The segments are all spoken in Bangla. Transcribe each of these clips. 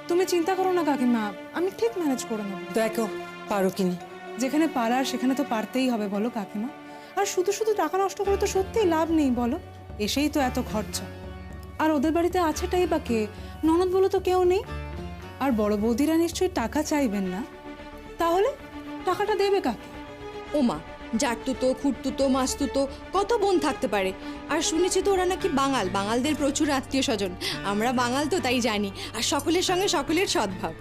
তুমি চিন্তা করো না কাকিমা, আমি ঠিক ম্যানেজ করে নেব। দেখো পারো কিনা। যেখানে পারার সেখানে তো পারতেই হবে বলো কাকিমা। আর শুধু শুধু টাকা নষ্ট করে তো সত্যিই লাভ নেই বলো, এসেই তো এত খরচা। আর ওদের বাড়িতে আছেটাই বা কে? ননদ বলো তো কেউ নেই। আর বড় বৌদিরা নিশ্চয়ই টাকা চাইবেন না, তাহলে টাকাটা দেবে কাকে? ওমা, জাটতুতো, খুঁড়তুতো, মাসতুতো কত বোন থাকতে পারে। আর শুনেছি তো ওরা নাকি বাঙাল, বাঙালদের প্রচুর আত্মীয় স্বজন। আমরা বাঙাল তো তাই জানি, আর সকলের সঙ্গে সকলের সদ্ভাব।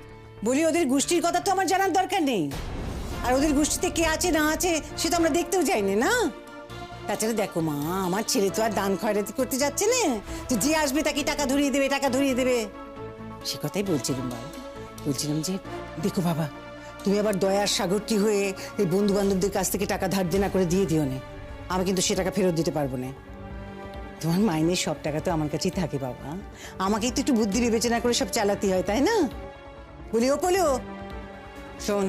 বলি ওদের গোষ্ঠীর কথা তো আমার জানার দরকার নেই, আর ওদের গোষ্ঠীতে কে আছে না আছে সে তো আমরা দেখতেও যাইনি না। তাছাড়া দেখো মা, আমার ছেলে তো আর দান খয়রাতি করতে যাচ্ছে না যে যে আসবে তাকে টাকা ধরিয়ে দেবে, টাকা ধরিয়ে দেবে। সে কথাই বলছিলাম বাবা, বলছিলাম যে দেখো বাবা, তুমি আবার দয়ার সাগরটি হয়ে এই বন্ধু বান্ধবদের কাছ থেকে টাকা ধার দেনা করে দিয়ে দিও না। আমি কিন্তু সে টাকা ফেরত দিতে পারবো না। তোমার মাইনের সব টাকা তো আমার কাছেই থাকে বাবা, আমাকেই তো একটু বুদ্ধি বিবেচনা করে সব চালাতে হয়, তাই না? বলি ও পলো, শোন,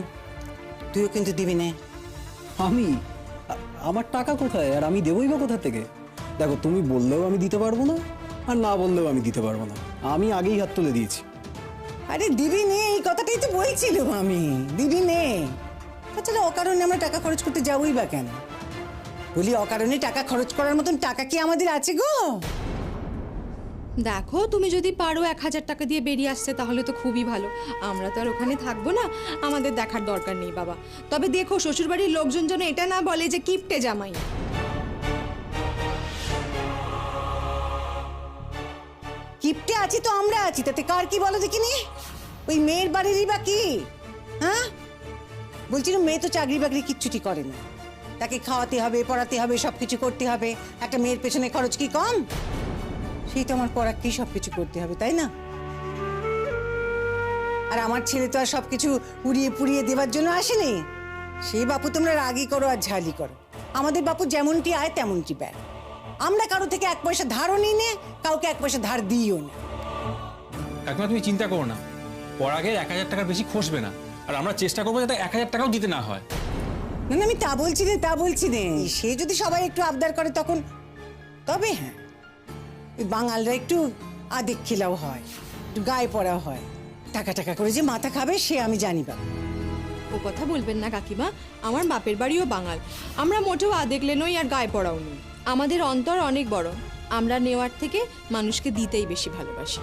তুইও কিন্তু দিবি না। আমি আমার টাকা কোথায়, আর আমি দেবই বা কোথা থেকে? দেখো, তুমি বললেও আমি দিতে পারবো না, আর না বললেও আমি দিতে পারবো না। আমি আগেই হাত তুলে দিয়েছি। আরে দিবি নে, এই কথাটাই তো বলছিলাম আমি, দিবি নে। তাছাড়া অকারণে আমরা টাকা খরচ করতে যাবোই বা কেন? বলি অকারণে টাকা খরচ করার মতন টাকা কি আমাদের আছে গো? দেখো, তুমি যদি পারো 1000 টাকা দিয়ে বেরিয়ে আসতে তাহলে তো খুবই ভালো। আমরা তো আর ওখানে থাকবো না, আমাদের দেখার দরকার নেই বাবা। তবে দেখো, শ্বশুরবাড়ির লোকজন যেন এটা না বলে যে কিপটে জামাই। কিপটে আছি তো আমরা আছি, তাতে কার কি বলো দেখিনি? ওই মেয়ের বাড়িরই বা কি? হ্যাঁ, বলছিলাম মেয়ে তো চাকরি বাকরি কিচ্ছুটি করে না, তাকে খাওয়াতে হবে, পড়াতে হবে, সবকিছু করতে হবে। একটা মেয়ের পেছনে খরচ কি কম? সেই তো আমার পড়াকেই সবকিছু করতে হবে, তাই না? আর আমার ছেলে তো আর সবকিছু উড়িয়ে পুড়িয়ে দেওয়ার জন্য আসেনি। সেই বাপু তোমরা রাগই করো আর ঝালি করো, আমাদের বাপু যেমনটি আয় তেমনটি ব্যয়। আমরা কারো থেকে 1 পয়সা ধারও নিই না, কাউকে 1 পয়সা ধার দিইও না। কাকিমা তুমি চিন্তা করো না, পরাগের 1000 টাকার বেশি খসবে না। আর আমরা চেষ্টা করবো যাতে 1000 টাকাও দিতে না হয়। না না, আমি তা বলছি না, তা বলছি না। সে যদি সবাই একটু আবদার করে তখন, তবে হ্যাঁ, ওই বাঙালরা একটু আদেক খিলাও হয়, একটু গায়ে পড়া হয়। টাকা টাকা করে যে মাথা খাবে সে আমি জানি বাবা। ও কথা বলবেন না কাকিমা, আমার বাপের বাড়িও বাঙাল। আমরা মোটেও আদেকলে নই আর গায়ে পড়াও নই। আমাদের অন্তর অনেক বড়, আমরা নেওয়ার থেকে মানুষকে দিতেই বেশি ভালোবাসি।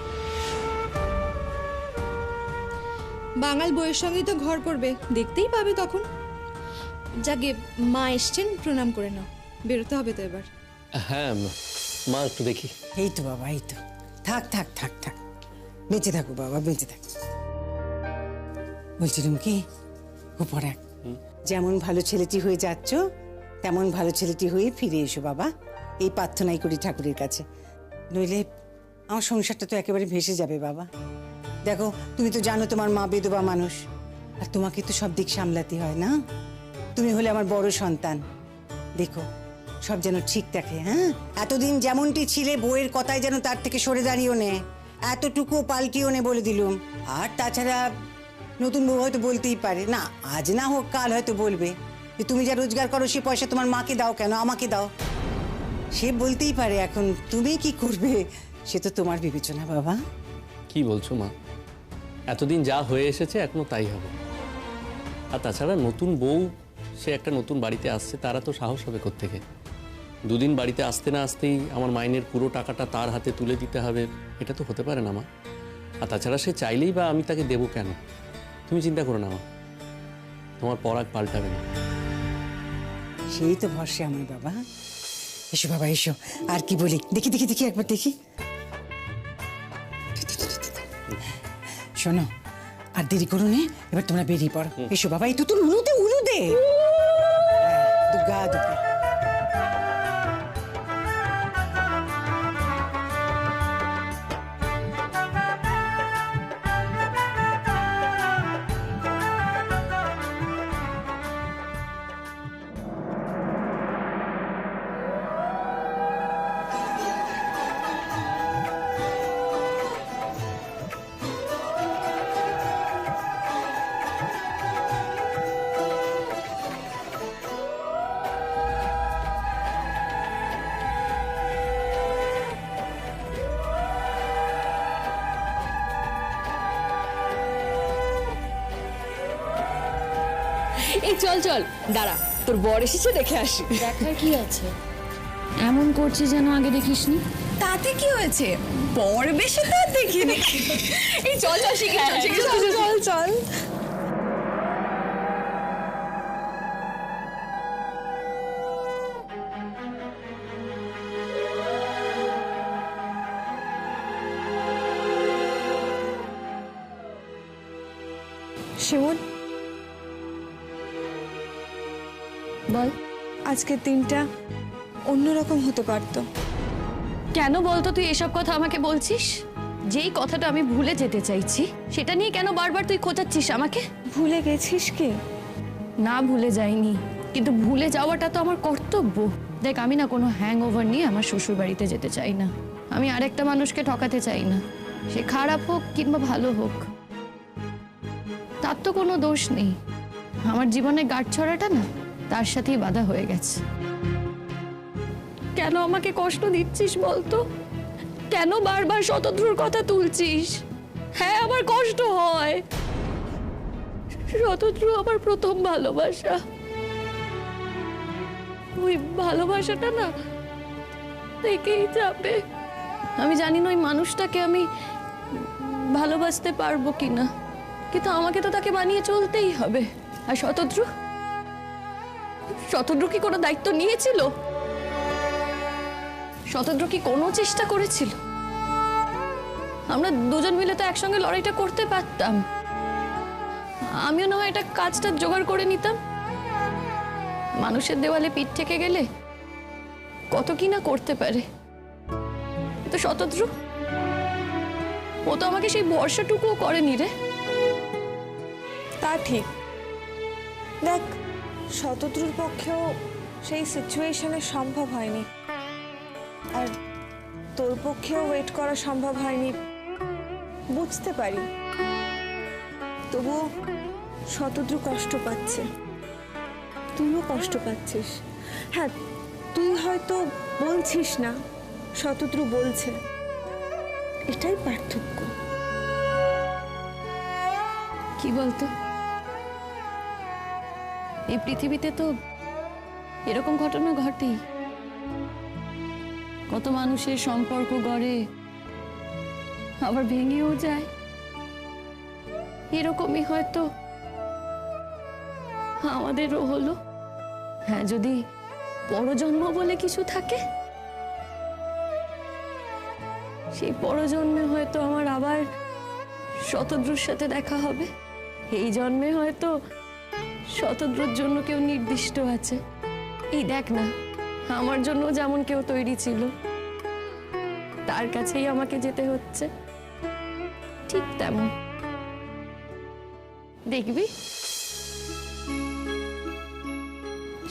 বাঙাল বইয়ের সঙ্গেই তো ঘর করবে, দেখতেই পাবে তখন। যাকে মা এসছেন, প্রণাম করে নাও, বেরোতে হবে তো এবার। হ্যাঁ মা, একটু দেখি। এই তো বাবা, এই তো, থাক থাক থাক থাক, বেঁচে থাকো বাবা, বেঁচে থাকো। বলছিলাম কি, ও পরাগ, যেমন ভালো ছেলেটি হয়ে যাচ্ছ তেমন ভালো ছেলেটি হয়ে ফিরে এসো বাবা, এই প্রার্থনাই করি ঠাকুরের কাছে। নইলে আমার সংসারটা তো একেবারে ভেসে যাবে বাবা। দেখো, তুমি তো জানো তোমার মা বেদবা মানুষ, আর তোমাকে তো সব দিক সামলাতে হয় না। তুমি হলে আমার বড় সন্তান, দেখো সব যেন ঠিক থাকে। হ্যাঁ, এতদিন যেমনটি ছিলে বউয়ের কথায় যেন তার থেকে সরে দাঁড়িয়েও নে, এতটুকু পাল্টিও নে বলে দিলুম। আর তাছাড়া নতুন বউ হয়তো বলতেই পারে, না আজ না হোক কাল হয়তো বলবে যে তুমি যা রোজগার করো সে পয়সা তোমার মাকে দাও কেন, আমাকে দাও। সে বলতেই পারে, এখন তুমি কি করবে সে তো তোমার বিবেচনা বাবা। কি বলছো মা? এতদিন যা হয়ে এসেছে এখনো তাই হবে। আর তাছাড়া নতুন বউ, সে একটা নতুন বাড়িতে আসছে, তারা তো সাহস হবে কোত্থেকে? দুদিন বাড়িতে আসতে না আসতেই আমার মাইনের পুরো টাকাটা তার হাতে তুলে দিতে হবে, এটা তো হতে পারে না মা। আর তাছাড়া সে চাইলেই বা আমি তাকে দেবো কেন? তুমি চিন্তা করো না মা, তোমার পরাগ পাল্টাবে না। সেই তো ভরসা আমার বাবা। এসো বাবা এসো, আর কি বলি, দেখি দেখি দেখি একবার দেখি। শোনো, আর দেরি করো নে, এবার তোমরা বেরিয়ে পড়ো। এসো বাবা, এই তো তোর উলুদে উলুদে দুর্গা দুর্গা। এই চল চল, দাঁড়া, তোর বর এসেছে, দেখে আসি। দেখার কি আছে? এমন করছিস যেন আগে দেখিসনি। তাতে কি হয়েছে, বর বেশি তো দেখিনি। এই চল চল, শিখে চল চল। শিমুল, বল, আজকের দিনটা অন্যরকম হতে পারতো। কেন বলতো তুই এসব কথা আমাকে বলছিস? যেই কথাটা আমি ভুলে যেতে চাইছি সেটা নিয়ে কেন বারবার তুই খোঁচাচ্ছিস আমাকে? ভুলে গেছিস কি? না, ভুলে যাইনি, কিন্তু ভুলে যাওয়াটা তো আমার কর্তব্য। দেখ, আমি না কোনো হ্যাংওভার নিয়ে আমার শ্বশুর বাড়িতে যেতে চাই না। আমি আরেকটা মানুষকে ঠকাতে চাই না, সে খারাপ হোক কিংবা ভালো হোক। তার তো কোনো দোষ নেই। আমার জীবনে গাঁটছড়াটা না তার সাথেই বাধা হয়ে গেছে। কেন আমাকে কষ্ট দিচ্ছিস বলতো? কেন বারবার শতদ্রুর কথা তুলছিস? হ্যাঁ, আমার কষ্ট হয়। শতদ্রু আমার প্রথম ভালোবাসা। ওই ভালোবাসাটা না থেকেই যাবে। আমি জানি না ওই মানুষটাকে আমি ভালোবাসতে পারবো কিনা, কিন্তু আমাকে তো তাকে বানিয়ে চলতেই হবে। আর শতদ্রু কি কোনো দায়িত্ব নিয়েছিল? শতদ্রু কি কোনো চেষ্টা করেছিল? আমরা দুজন মিলে তো একসঙ্গে লড়াইটা করতে পারতাম। আমিও না হয় এটা কাজটা জোগাড় করে নিতাম। মানুষের দেওয়ালে পিঠ থেকে গেলে কত কি না করতে পারে। তো শতদ্রু, ও তো আমাকে সেই ভরসাটুকুও করেনি রে। তা ঠিক। দেখ, শতদ্রুর পক্ষেও সেই সিচুয়েশনে সম্ভব হয়নি, আর তোর পক্ষেও ওয়েট করা সম্ভব হয়নি, বুঝতে পারি। তবুও শতদ্রু কষ্ট পাচ্ছে, তুইও কষ্ট পাচ্ছিস। হ্যাঁ, তুই হয়তো বলছিস না, শতদ্রু বলছে, এটাই পার্থক্য। কি বলতো, এই পৃথিবীতে তো এরকম ঘটনা ঘটেই। কত মানুষের সম্পর্ক গড়ে, আবার ভেঙেও যায়। এরকমই হয়তো আমাদেরও হলো। হ্যাঁ, যদি পরজন্ম বলে কিছু থাকে, সেই পরজন্মে হয়তো আমার আবার শতদ্রুর সাথে দেখা হবে। এই জন্মে হয়তো শতদ্রুর জন্য কেউ নির্দিষ্ট আছে। এই দেখ না, আমার জন্য যেমন কেউ তৈরি ছিল, তার কাছেই আমাকে যেতে হচ্ছে। ঠিক তেমন দেখবি,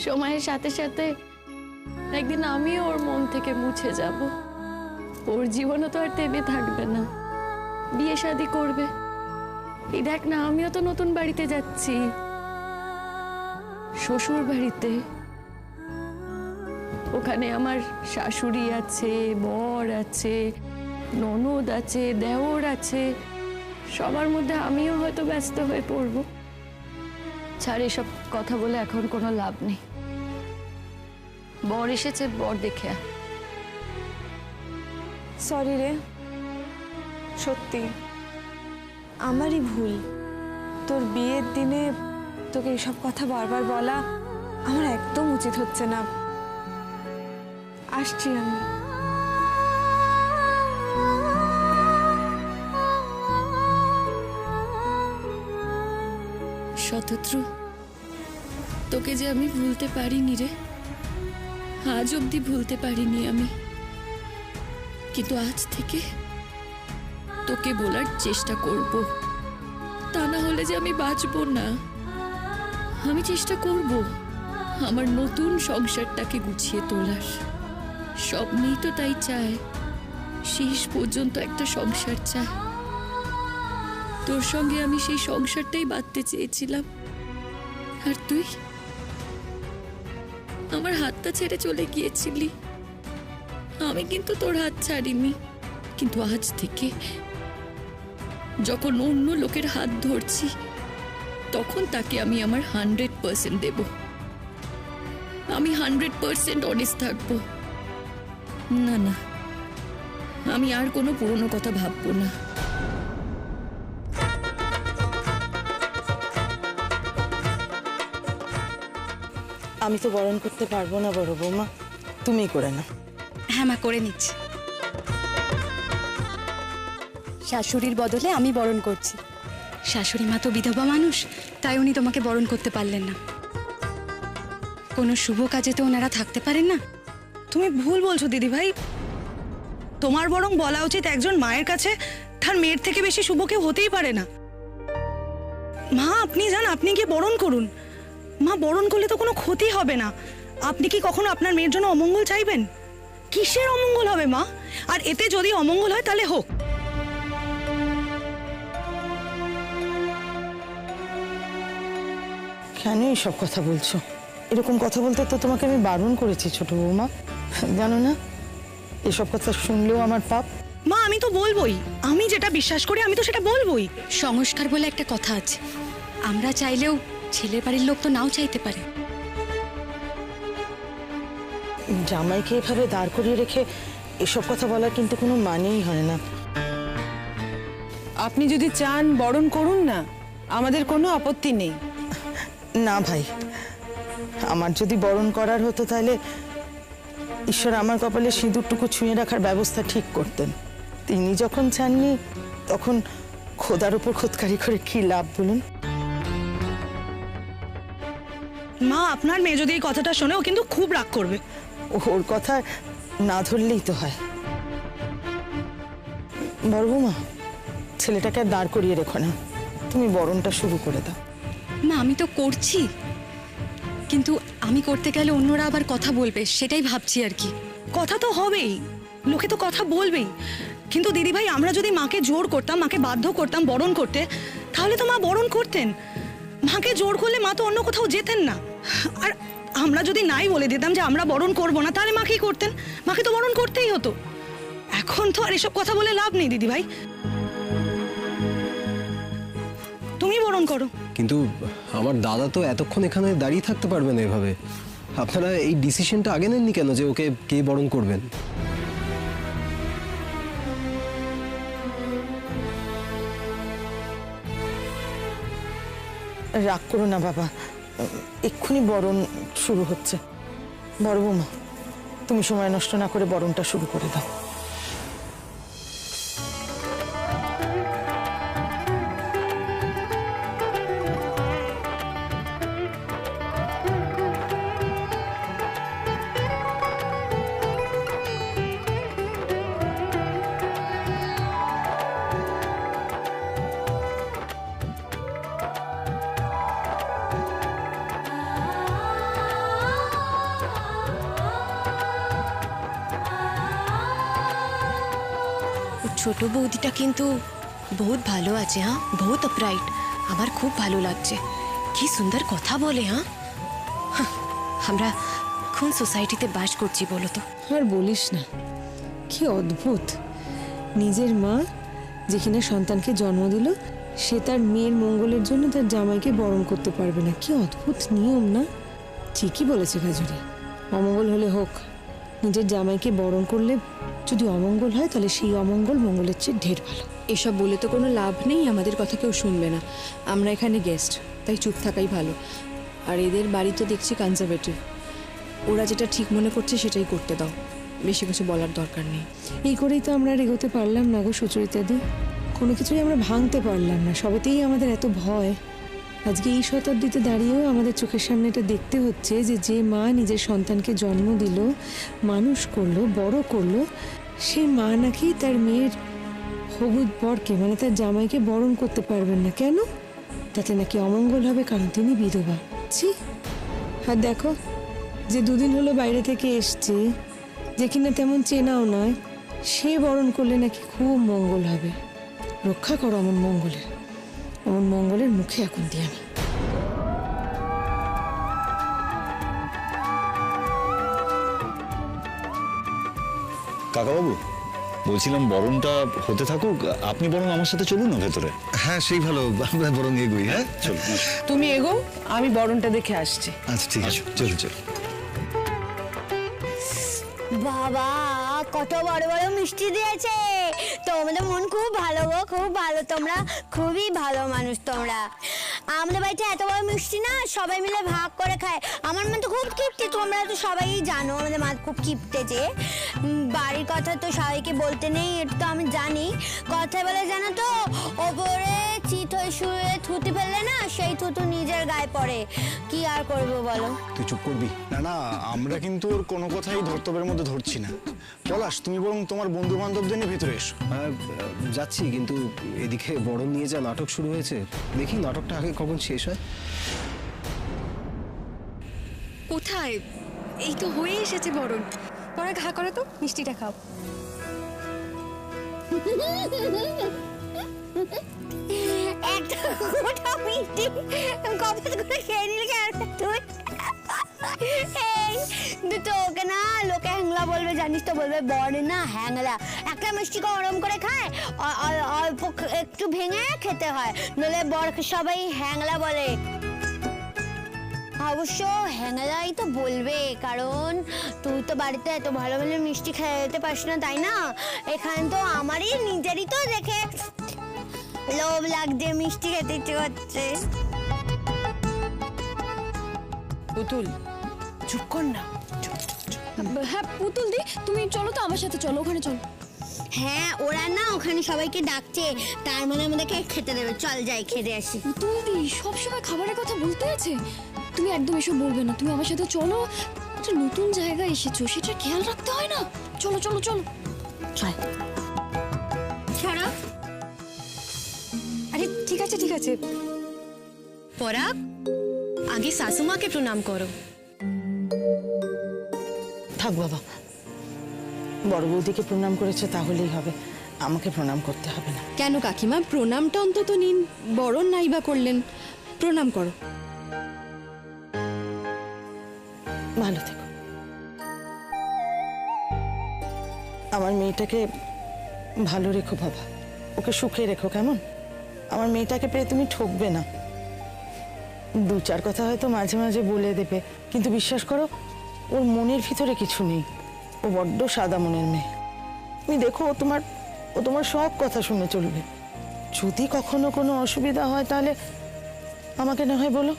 সময়ের সাথে সাথে একদিন আমিও ওর মন থেকে মুছে যাব। ওর জীবনও তো আর থেমে থাকবে না, বিয়ে শাদী করবে। এই দেখ না, আমিও তো নতুন বাড়িতে যাচ্ছি, শ্বশুর বাড়িতে। ওখানে আমার শাশুড়ি আছে, বর আছে, ননদ আছে, দেওর আছে। সবার মধ্যে আমিও হয়তো ব্যস্ত হয়ে পড়ব। ছাড়, এসব কথা বলে এখন কোনো লাভ নেই। বর এসেছে, বর দেখে আয়। সরি রে, সত্যি আমারই ভুল। তোর বিয়ের দিনে তোকে এইসব কথা বারবার বলা আমার একদম উচিত হচ্ছে না। আসছি আমি। শতদ্রু, তোকে যে আমি ভুলতে পারিনি রে, আজ অবধি ভুলতে পারিনি আমি। কিন্তু আজ থেকে তোকে বলার চেষ্টা করব। তা না হলে যে আমি বাঁচব না। আমি চেষ্টা করব আমার নতুন সংসারটাকে গুছিয়ে তোলার। সব মেয়ে তো তাই চায়, শেষ পর্যন্ত একটা সংসার চায়। তোর সঙ্গে আমি সেই সংসারটাই বাঁধতে চেয়েছিলাম, আর তুই আমার হাতটা ছেড়ে চলে গিয়েছিলি। আমি কিন্তু তোর হাত ছাড়িনি। কিন্তু আজ থেকে যখন অন্য লোকের হাত ধরছি, তখন তাকে আমি আমার 100% দেব। আমি 100% অনেস্ট থাকবো। না না, আমি আর কোনো পুরনো কথা ভাববো না। আমি তো বরণ করতে পারবো না বড় বৌমা, তুমিই করে নাও। হ্যাঁ মা, করে নিচ্ছি। শাশুড়ির বদলে আমি বরণ করছি। শাশুড়ি মা তো বিধবা মানুষ, তাই উনি তোমাকে বরণ করতে পারলেন না। কোনো শুভ কাজে তো ওনারা থাকতে পারেন না। তুমি ভুল বলছো দিদি ভাই। তোমার বরং বলা উচিত একজন মায়ের কাছে তার মেয়ের থেকে বেশি শুভ কেউ হতেই পারে না। মা আপনি যান, আপনি গিয়ে বরণ করুন। মা বরণ করলে তো কোনো ক্ষতি হবে না। আপনি কি কখনো আপনার মেয়ের জন্য অমঙ্গল চাইবেন? কিসের অমঙ্গল হবে মা? আর এতে যদি অমঙ্গল হয় তাহলে হোক। কেন এইসব কথা বলছো? এরকম কথা বলতে তো তোমাকে আমি বারণ করেছি ছোট বৌমা, জানো না? এসব কথা শুনলেও আমার পাপ। মা আমি তো বলবোই, আমি যেটা বিশ্বাস করি আমি তো সেটা বলবোই। সংস্কার বলে একটা কথা আছে, আমরা চাইলেও ছেলের বাড়ির লোক তো নাও চাইতে পারে। জামাইকে এভাবে দাঁড় করিয়ে রেখে এসব কথা বলার কিন্তু কোনো মানেই হয় না। আপনি যদি চান বরণ করুন না, আমাদের কোনো আপত্তি নেই। না ভাই, আমার যদি বরণ করার হতো তাহলে ঈশ্বর আমার কপালে সিঁদুরটুকু ছুঁয়ে রাখার ব্যবস্থা ঠিক করতেন। তিনি যখন চাননি তখন খোদার উপর খোদকারি করে কি লাভ বলুন? মা আপনার মেয়ে যদি এই কথাটা শোনে ও কিন্তু খুব রাগ করবে। ওর কথা না ধরলেই তো হয়। বড় বৌমা, ছেলেটাকে আর দাঁড় করিয়ে রেখো না, তুমি বরণটা শুরু করে দাও। মা আমি তো করছি, কিন্তু আমি করতে গেলে অন্যরা আবার কথা বলবে, সেটাই ভাবছি আর কি। কথা তো হবেই, লোকে তো কথা বলবেই, কিন্তু দিদি ভাই আমরা যদি মাকে জোর করতাম, মাকে বাধ্য করতাম বরণ করতে, তাহলে তো মা বরণ করতেন। মাকে জোর করলে মা তো অন্য কোথাও যেতেন না। আর আমরা যদি নাই বলে দিতাম যে আমরা বরণ করব না, তাহলে মা কি করতেন? মাকে তো বরণ করতেই হতো। এখন তো আর এসব কথা বলে লাভ নেই দিদি ভাই, তুমি বরণ করো। কিন্তু আমার দাদা তো এতক্ষণ এখানে দাঁড়িয়ে থাকতে পারবে না এভাবে। আপনারা এই ডিসিশনটা আগে নেননি কেন যে ওকে কে বরণ করবেন? রাগ করো না বাবা, এক্ষুনি বরণ শুরু হচ্ছে। বড় বৌমা, তুমি সময় নষ্ট না করে বরণটা শুরু করে দাও। ছোট বৌদিটা কিন্তু বহুত ভালো আছে। হ্যাঁ, বহুত আপরাইট, আমার খুব ভালো লাগছে। কি সুন্দর কথা বলে। হ্যাঁ, আমরা কোন সোসাইটিতে বাস করছি বলো তো? আর বলিস না, কি অদ্ভুত। নিজের মা যে কিনা সন্তানকে জন্ম দিল, সে তার মেয়ের মঙ্গলের জন্য তার জামাইকে বরণ করতে পারবে না। কি অদ্ভুত নিয়ম না? ঠিকই বলেছে গাজরি, অমঙ্গল হলে হোক, নিজের জামাইকে বরণ করলে যদি অমঙ্গল হয় তাহলে সেই অমঙ্গল মঙ্গলের চেয়ে ঢের ভালো। এসব বলে তো কোনো লাভ নেই, আমাদের কথা কেউ শুনবে না। আমরা এখানে গেস্ট, তাই চুপ থাকাই ভালো। আর এদের বাড়ি তো দেখছি কনজারভেটিভ, ওরা যেটা ঠিক মনে করছে সেটাই করতে দাও, বেশি কিছু বলার দরকার নেই। এই করেই তো আমরা আর এগোতে পারলাম না গো সুচরিতাদি, কোনো কিছুই আমরা ভাঙতে পারলাম না। সবেতেই আমাদের এত ভয়। আজকে এই শতাব্দীতে দাঁড়িয়েও আমাদের চোখের সামনে এটা দেখতে হচ্ছে যে যে মা নিজের সন্তানকে জন্ম দিল, মানুষ করলো, বড় করলো, সেই মা নাকি তার মেয়ের হবুত বরকে মানে তার জামাইকে বরণ করতে পারবেন না। কেন? তাতে নাকি অমঙ্গল হবে, কারণ তিনি বিধবা। ছি! আর দেখো, যে দুদিন হলো বাইরে থেকে এসছে, যে কিনা তেমন চেনাও নয়, সে বরণ করলে নাকি খুব মঙ্গল হবে। রক্ষা করো অমন মঙ্গলের, অমন মঙ্গলের মুখে এখন দিয়ে আমি। কাকাবাবু, বলছিলাম বরণটা হতে থাকুক, আপনি বরং আমার সাথে চলুন না ভেতরে। হ্যাঁ সেই ভালো, আমরা বরং এগোই। হ্যাঁ চলুন। তুমি এগো, আমি বরণটা দেখে আসছি। আচ্ছা ঠিক আছে, চলো চলো। বাবা কত বড় বড় মিষ্টি দিয়েছে, তোমাদের মন খুব ভালো গো, খুব ভালো, তোমরা খুবই ভালো মানুষ তোমরা। আমাদের বাড়িতে এত বড় মিষ্টি না সবাই মিলে ভাগ করে খায়। আমার মা তো খুব কিপটে, তোমরা তো সবাই জানো আমাদের মা খুব কিপটে, যে বাড়ির কথা তো সবাইকে বলতে নেই, এটা তো আমি জানি। কথা বলে জানো তো, ওপরে চিত হয়ে শুয়ে থুতি ফেললে না সেই থুতু নিজের গায়ে পড়ে, কি আর করবো বলো। তুই চুপ করবি না। না আমরা কিন্তু ওর কোনো কথাই ধর্তব্যের মধ্যে ধরছি না। পলাশ তুমি বরং তোমার বন্ধু বান্ধবদের নিয়ে ভেতরে এসো। যাচ্ছি, কিন্তু এদিকে বরণ নিয়ে যা নাটক শুরু হয়েছে, দেখি নাটকটা আগে কখন শেষ হয়। কোথায়? এই তো হয়ে এসেছে বরণ। পরে ঘা করে তো মিষ্টিটা খাও। একটা গোটা মিষ্টি কপাল করে খেয়ে নিলে কেন তুই? এই দুটো ওকে না লোকে হ্যাংলা বলবে, জানিস তো, বলবে বর না হ্যাংলা। একটা মিষ্টি গরম করে খায়, অল্প একটু ভেঙে খেতে হয়, নইলে বর সবাই হ্যাংলা বলে। অবশ্য হ্যাংলাই তো বলবে, কারণ তুই তো বাড়িতে এত ভালো ভালো মিষ্টি খেতে পারিস না, তাই না? এখানে তো আমারই নিজেরই তো দেখে লোভ লাগছে, মিষ্টি খেতে ইচ্ছে করছে। পুতুল চুপ কর না। হ্যাঁ পুতুল দি, তুমি চলো তো আমার সাথে, চলো ওখানে চলো। হ্যাঁ ওরা না ওখানে সবাইকে ডাকছে, তার মানে আমাদেরকে খেতে দেবে, চল যাই খেতে আসি। পুতুল দি সবসময় খাবারের কথা বলতে আছে, তুমি একদম এসব বলবে না, তুমি আমার সাথে চলো। একটা নতুন জায়গায় এসেছো, সেটা খেয়াল রাখতে হয় না? চলো চলো চলো চল। ছাড়া अरे ठीक है ठीक है। पराग आगे सासू माँ के प्रणाम करो। থাক বাবা, বড় বৌদিকে প্রণাম করেছে তাহলেই হবে, আমাকে প্রণাম করতে হবে না। কেন কাকিমা, প্রণামটা অন্তত নিন। বরণ নাই বা করলেন, প্রণাম করো। ভালো থেকো। আমার মেয়েটাকে ভালো রেখো বাবা, ওকে সুখে রেখো, কেমন? আমার মেয়েটাকে পেয়ে তুমি ঠকবে না। দু চার কথা হয়তো মাঝে মাঝে বলে দেবে, কিন্তু বিশ্বাস করো ওর মনের ভিতরে কিছু নেই। ও বড্ড সাদা মনের মেয়ে। তুমি দেখো ও তোমার সব কথা শুনে চলবে। যদি কখনো কোনো অসুবিধা হয় তাহলে আমাকে না হয় বলো।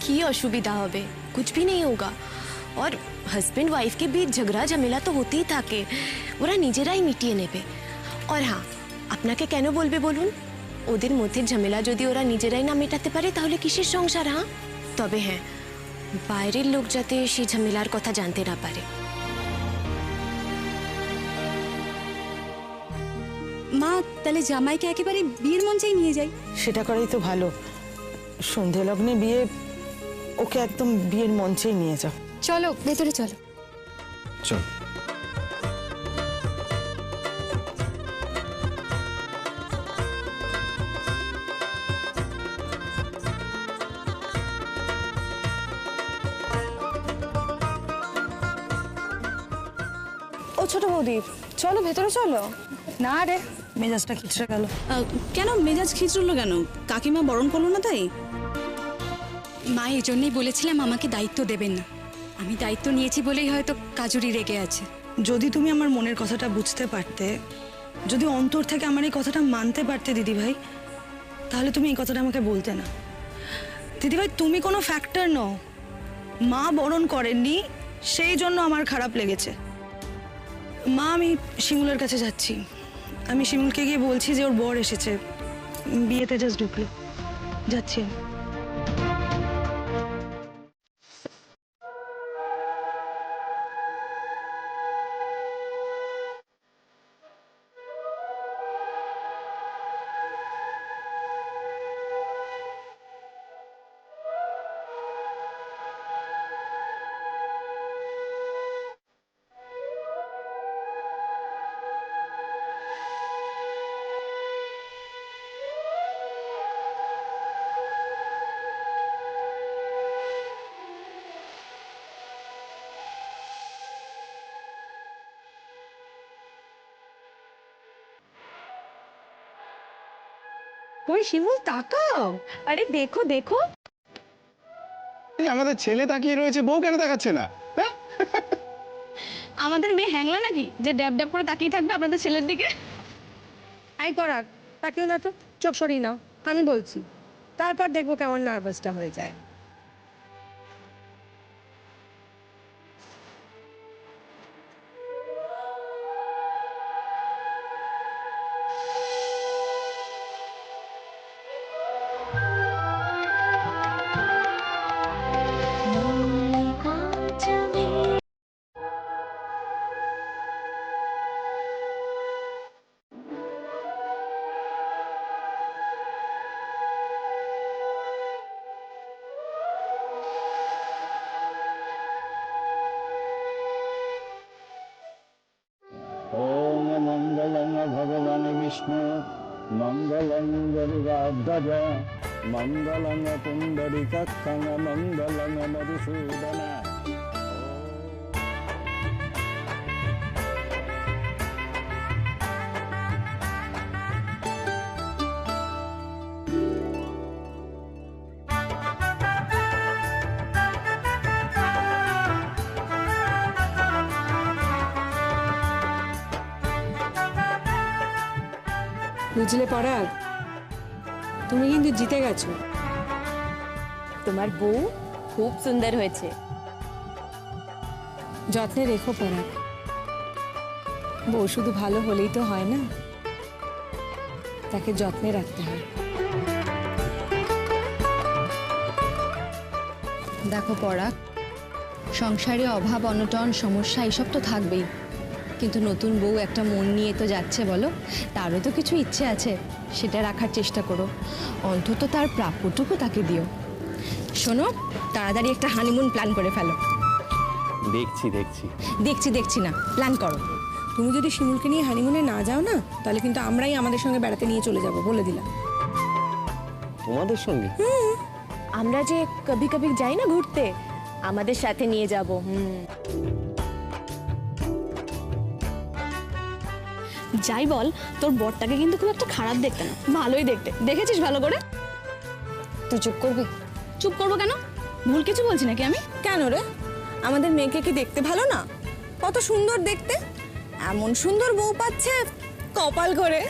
की असुविधा होबे? कुछ भी नहीं होगा। और हस्बैंड वाइफ के बीच झगड़ा झमेला तो होतेই থাকে, ওরা নিজেরাই মিটিয়ে নেবে। और हाँ, আপনাকে কেন বলবে বলুন? ওদের মধ্যে ঝামেলা যদি ওরা নিজেরাই না মেটাতে পারে তাহলে কিসের সংসার? হ্যাঁ, তবে হ্যাঁ, বাইরের লোক যাতে সেই ঝামেলার কথা জানতে না পারে। মা, তাহলে জামাইকে একেবারে বিয়ের মঞ্চেই নিয়ে যাই। সেটা করাই তো ভালো। সন্ধে লগ্নে বিয়ে, ওকে একদম বিয়ের মঞ্চেই নিয়ে যাও। চলো ভেতরে চলো। চল। ও ছোট বৌদি, চলো ভেতরে চলো। না রে, মেজাজটা খিচড়ে গেল। কেন মেজাজ খিচড়লো কেন? কাকিমা বরণ করলো না তাই? মা, এই জন্যই বলেছিলাম আমাকে দায়িত্ব দেবেন না। আমি দায়িত্ব নিয়েছি বলেই হয়তো কাজুরি রেগে আছে। যদি তুমি আমার মনের কথাটা বুঝতে পারতে, যদি অন্তর থেকে আমার এই কথাটা মানতে পারতে দিদি ভাই, তাহলে তুমি এই কথাটা আমাকে বলতে না। দিদি ভাই, তুমি কোনো ফ্যাক্টর নও। মা বরণ করেননি সেই জন্য আমার খারাপ লেগেছে। মা, আমি শিমুলের কাছে যাচ্ছি। আমি শিমুলকে গিয়ে বলছি যে ওর বর এসেছে, বিয়েতে জাস্ট ঢুকলো। যাচ্ছি আমি। কই শিমুল তাকাও, আরে দেখো দেখো। আমাদের ছেলে তাকিয়ে রয়েছে, বউ কেন দেখাচ্ছে না? হ্যাঁ? আমাদের মেয়ে হ্যাংলা নাকি যে ড্যাব ড্যাব করে তাকিয়ে থাকবে আপনাদের ছেলের দিকে? আই করার তাকেও না তো, চোখ সরিয়ে নাও, আমি বলছি, তারপর দেখবো কেমন নার্ভাসটা হয়ে যায়। ওম মঙ্গলং ভগবান বিষ্ণু মঙ্গলং গরুড়ধ্বজ মঙ্গলং পুণ্ডরীকাক্ষং মঙ্গলং মধুসূদন। বুঝলে পরাগ, তুমি কিন্তু জিতে গেছো। তোমার বউ খুব সুন্দর হয়েছে। যত্নে রেখো পরাগ, বউ শুধু ভালো হলেই তো হয় না, তাকে যত্নে রাখতে হয়। দেখো পরাগ, সংসারে অভাব অনটন সমস্যা এসব তো থাকবেই, কিন্তু নতুন বউ একটা মন নিয়ে তো যাচ্ছে বলো, তারও তো কিছু ইচ্ছে আছে, সেটা রাখার চেষ্টা করো, অন্তত তার প্রাপ্যটুকু তাকে দিও। শোনো, তাড়াতাড়ি একটা হানিমুন প্ল্যান করে ফেলো। দেখছি দেখছি দেখছি দেখছি না, প্ল্যান করো। তুমি যদি শিমুলকে নিয়ে হানিমুনে না যাও না, তাহলে কিন্তু আমরাই আমাদের সঙ্গে বেড়াতে নিয়ে চলে যাব, বলে দিলাম। তোমাদের সঙ্গে? আমরা যে কবি কবি যাই না ঘুরতে, আমাদের সাথে নিয়ে যাব। যাই বল, তোর বরটাকে কিন্তু খুব একটা খারাপ দেখতে না, ভালোই দেখতে, দেখেছিস ভালো করে? তুই চুপ করবি? চুপ করবো কেন? ভুল কিছু বলছি নাকি আমি? কেন রে, আমাদের মেয়েকে কি দেখতে ভালো না? কত সুন্দর দেখতে, এমন সুন্দর বউ পাচ্ছে কপাল করে।